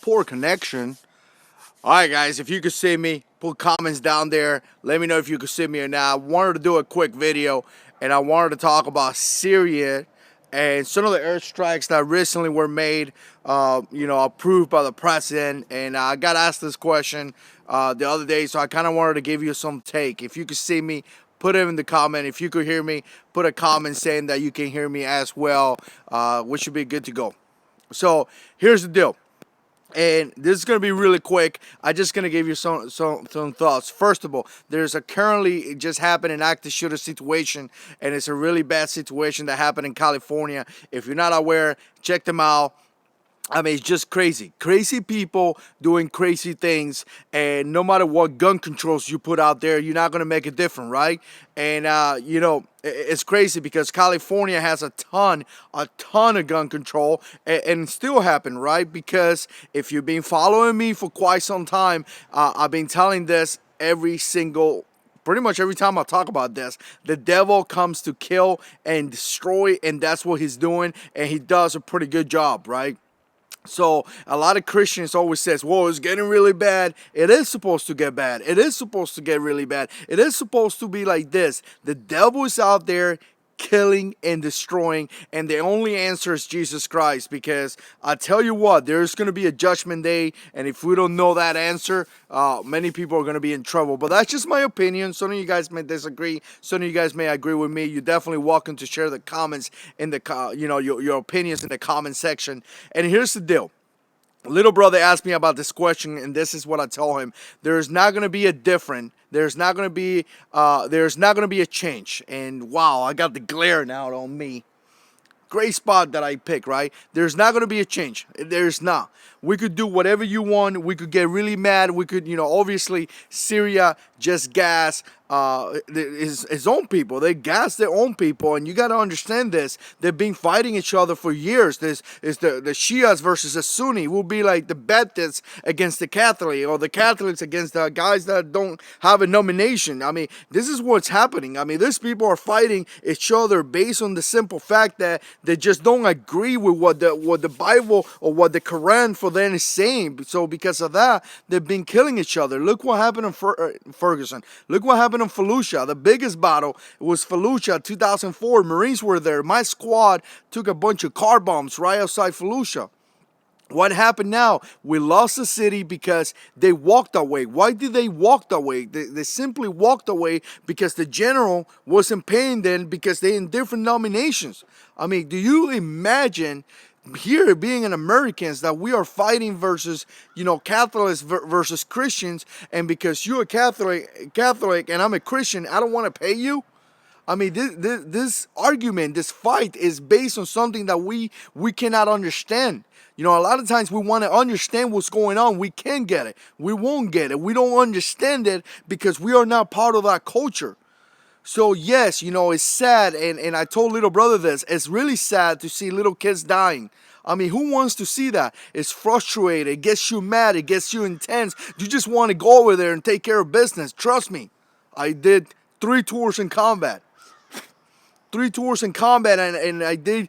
poor connection. Alright guys, if you could see me, put comments down there. Let me know if you could see me or not. I wanted to do a quick video and I wanted to talk about Syria and some of the airstrikes that recently were made, approved by the president. And I got asked this question the other day, so I kind of wanted to give you some take. If you could see me, put it in the comment. If you could hear me, put a comment saying that you can hear me as well, which should be good to go. So here's the deal. And this is going to be really quick. I'm just going to give you some thoughts. First of all, there's a currently just happened an active shooter situation, and it's a really bad situation that happened in California. If you're not aware, check them out. I mean, it's just crazy. Crazy people doing crazy things, and no matter what gun controls you put out there, you're not going to make it different, right? And, it's crazy because California has a ton of gun control, and it still happen, right? Because if you've been following me for quite some time, I've been telling this pretty much every time I talk about this. The devil comes to kill and destroy, and that's what he's doing, and he does a pretty good job, right? So a lot of Christians always says, whoa, it's getting really bad. It is supposed to get bad. It is supposed to get really bad. It is supposed to be like this. The devil is out there killing and destroying, and the only answer is Jesus Christ, because I tell you what, there's going to be a judgment day, and if we don't know that answer, many people are going to be in trouble. But that's just my opinion. Some of you guys may disagree, some of you guys may agree with me. You're definitely welcome to share the comments in the your opinions in the comment section. And here's the deal. Little brother asked me about this question, and this is what I told him. There's not going to be there's not going to be a change. And wow, I got the glare now on me. Great spot that I pick, right? There's not going to be a change. There's not. We could do whatever you want. We could get really mad. We could, obviously Syria just gas his own people. They gas their own people, and you got to understand this. They've been fighting each other for years. This is the Shias versus the Sunni. Will be like the Baptists against the Catholic, or the Catholics against the guys that don't have a nomination. I mean, this is what's happening. I mean, these people are fighting each other based on the simple fact that they just don't agree with what the Bible or what the Quran for them is saying. So because of that, they've been killing each other. Look what happened in Ferguson. Look what happened in Fallujah. The biggest battle was Fallujah 2004. Marines were there. My squad took a bunch of car bombs right outside Fallujah. What happened now? We lost the city because they walked away. Why did they walk away? They simply walked away because the general wasn't paying them, because they're in different nominations. I mean, do you imagine here being an Americans that we are fighting versus, Catholics versus Christians, and because you're a Catholic and I'm a Christian, I don't want to pay you? I mean, this argument, this fight is based on something that we cannot understand. A lot of times we want to understand what's going on. We can't get it. We won't get it. We don't understand it because we are not part of that culture. So yes, it's sad, and I told little brother this. It's really sad to see little kids dying. I mean, who wants to see that? It's frustrating. It gets you mad. It gets you intense. You just want to go over there and take care of business. Trust me. I did 3 tours in combat. 3 tours in combat, and I did,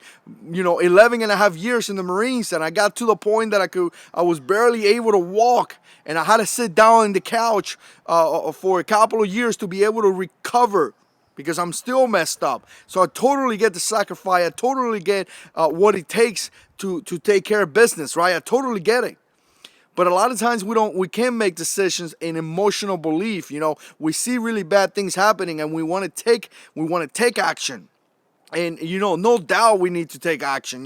11 and a half years in the Marines, and I got to the point that I was barely able to walk, and I had to sit down on the couch for a couple of years to be able to recover, because I'm still messed up. So I totally get the sacrifice. I totally get what it takes to take care of business, right? I totally get it. But a lot of times we can't make decisions in emotional belief. We see really bad things happening, and we want to take action. And no doubt we need to take action.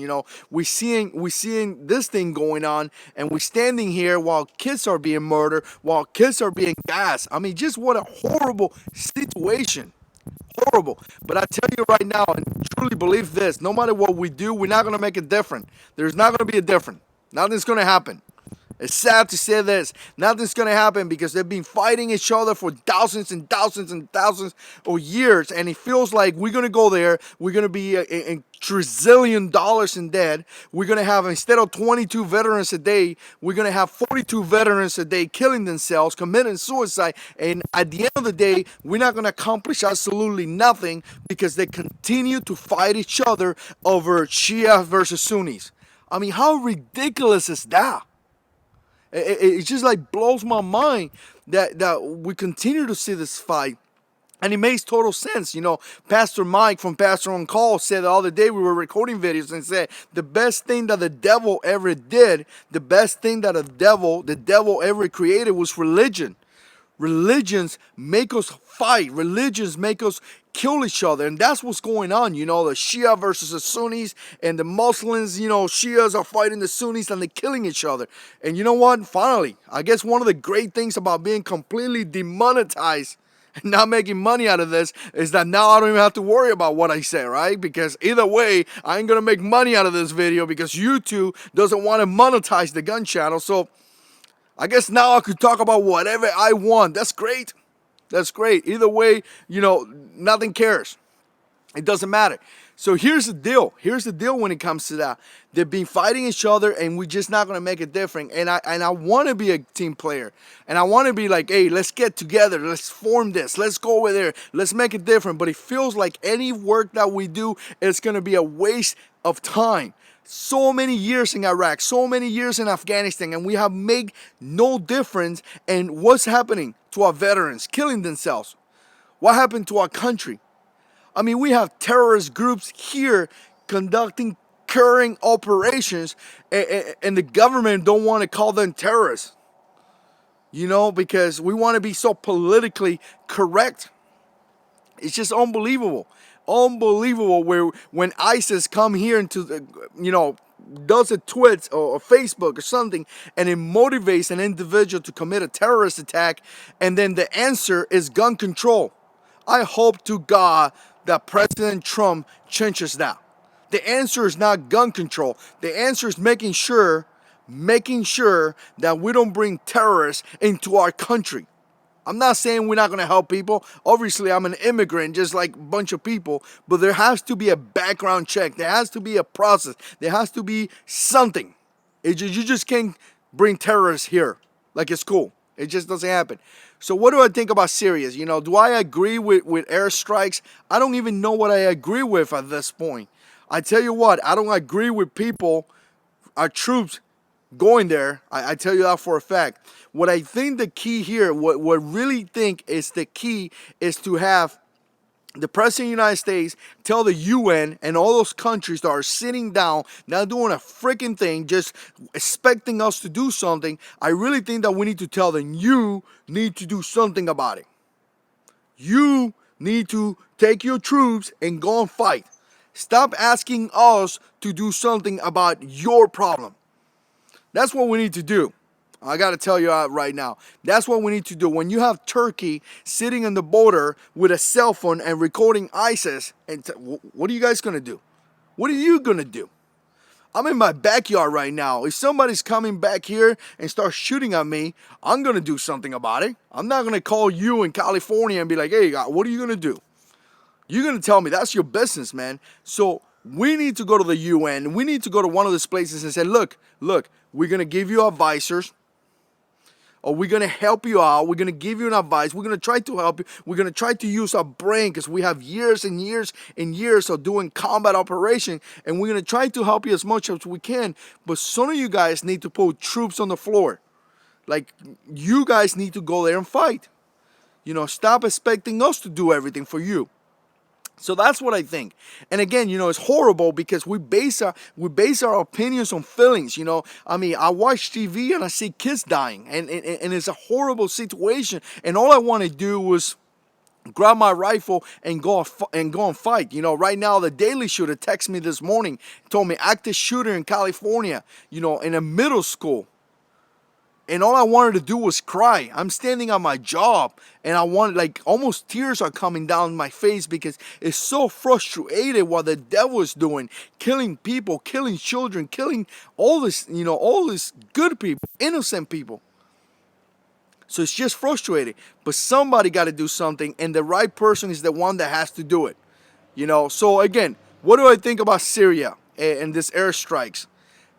We seeing this thing going on, and we standing here while kids are being murdered, while kids are being gassed. I mean, just what a horrible situation. Horrible. But I tell you right now, and truly believe this, no matter what we do, we're not going to make it different. There's not going to be a different. Nothing's going to happen. It's sad to say this. Nothing's going to happen because they've been fighting each other for thousands and thousands and thousands of years. And it feels like we're going to go there. We're going to be a trillion dollars in debt. We're going to have, instead of 22 veterans a day, we're going to have 42 veterans a day killing themselves, committing suicide. And at the end of the day, we're not going to accomplish absolutely nothing because they continue to fight each other over Shia versus Sunnis. I mean, how ridiculous is that? It just like blows my mind that we continue to see this fight. And it makes total sense. Pastor Mike from Pastor On Call said the other day we were recording videos and said the best thing that the devil ever did, the best thing that the devil ever created was religion. Religions make us fight. Religions make us kill each other. And that's what's going on. The Shia versus the Sunnis and the Muslims, Shias are fighting the Sunnis and they're killing each other. And you know what? Finally, I guess one of the great things about being completely demonetized and not making money out of this is that now I don't even have to worry about what I say, right? Because either way, I ain't going to make money out of this video because YouTube doesn't want to monetize the gun channel. So I guess now I could talk about whatever I want. That's great. That's great. Either way, nothing cares. It doesn't matter. So here's the deal. Here's the deal when it comes to that. They've been fighting each other and we're just not going to make it different. And I want to be a team player. And I want to be like, hey, let's get together. Let's form this. Let's go over there. Let's make it different. But it feels like any work that we do is going to be a waste of time. So many years in Iraq, so many years in Afghanistan, and we have made no difference. And what's happening to our veterans? Killing themselves. What happened to our country? I mean, we have terrorist groups here conducting current operations, and the government don't want to call them terrorists, because we want to be so politically correct. It's just unbelievable. Unbelievable when ISIS come here into, does a tweet or Facebook or something, and it motivates an individual to commit a terrorist attack, and then the answer is gun control. I hope to God that President Trump changes that. The answer is not gun control. The answer is making sure that we don't bring terrorists into our country. I'm not saying we're not going to help people. Obviously, I'm an immigrant just like a bunch of people, but there has to be a background check. There has to be a process. There has to be something. You just can't bring terrorists here like it's cool. It just doesn't happen. So what do I think about Syria? Do I agree with airstrikes? I don't even know what I agree with at this point. I tell you what, I don't agree with people, our troops, going there. I tell you that for a fact. What I think the key here, what really think is the key is to have the President of the United States tell the UN and all those countries that are sitting down, not doing a freaking thing, just expecting us to do something. I really think that we need to tell them, you need to do something about it. You need to take your troops and go and fight. Stop asking us to do something about your problem. That's what we need to do. I got to tell you right now. That's what we need to do. When you have Turkey sitting on the border with a cell phone and recording ISIS, and what are you guys going to do? What are you going to do? I'm in my backyard right now. If somebody's coming back here and starts shooting at me, I'm going to do something about it. I'm not going to call you in California and be like, hey, what are you going to do? You're going to tell me that's your business, man. So we need to go to the UN. We need to go to one of those places and say, look, we're going to give you advisors. Or we're going to help you out. We're going to give you an advice. We're going to try to help you. We're going to try to use our brain because we have years and years and years of doing combat operation. And we're going to try to help you as much as we can. But some of you guys need to put troops on the floor. Like, you guys need to go there and fight. Stop expecting us to do everything for you. So that's what I think. And again, it's horrible because we base our opinions on feelings. I mean, I watch TV and I see kids dying, and it's a horrible situation. And all I want to do was grab my rifle and go and fight. Right now the Daily Shooter texted me this morning, told me active shooter in California, in a middle school. And all I wanted to do was cry. I'm standing on my job and I want, almost tears are coming down my face because it's so frustrated what the devil is doing. Killing people, killing children, killing all this good people, innocent people. So it's just frustrating. But somebody got to do something, and the right person is the one that has to do it. So again, what do I think about Syria and this airstrikes?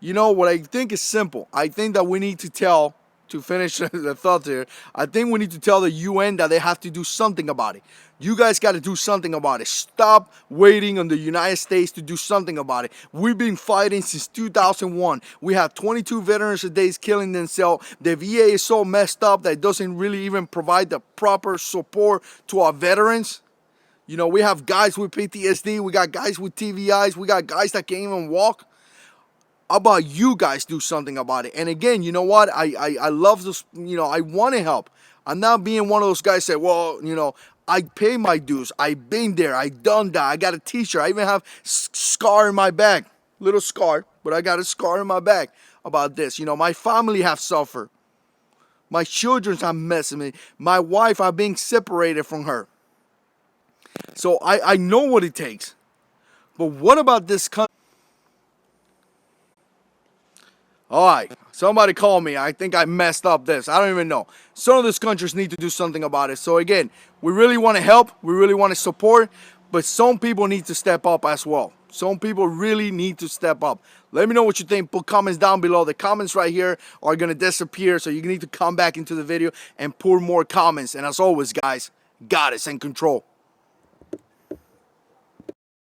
What I think is simple. I think that we need to tell to finish the thought here, I think we need to tell the UN that they have to do something about it. You guys got to do something about it. Stop waiting on the United States to do something about it. We've been fighting since 2001. We have 22 veterans a day killing themselves. The VA is so messed up that it doesn't really even provide the proper support to our veterans. You know, we have guys with PTSD. We got guys with TVIs. We got guys that can't even walk. How about you guys do something about it? And again, you know what? I love this. You know, I want to help. I'm not being one of those guys that say, well, you know, I pay my dues. I've been there. I done that. I got a t-shirt. I even have scar in my back. Little scar, but I got a scar in my back about this. You know, my family have suffered. My children have messed with me. My wife, I'm being separated from her. So I know what it takes. But what about this country? All right, somebody call me. I think I messed up this. I don't even know. Some of these countries need to do something about it. So again, we really want to help. We really want to support. But some people need to step up as well. Some people really need to step up. Let me know what you think. Put comments down below. The comments right here are going to disappear. So you need to come back into the video and put more comments. And as always, guys, God is in control.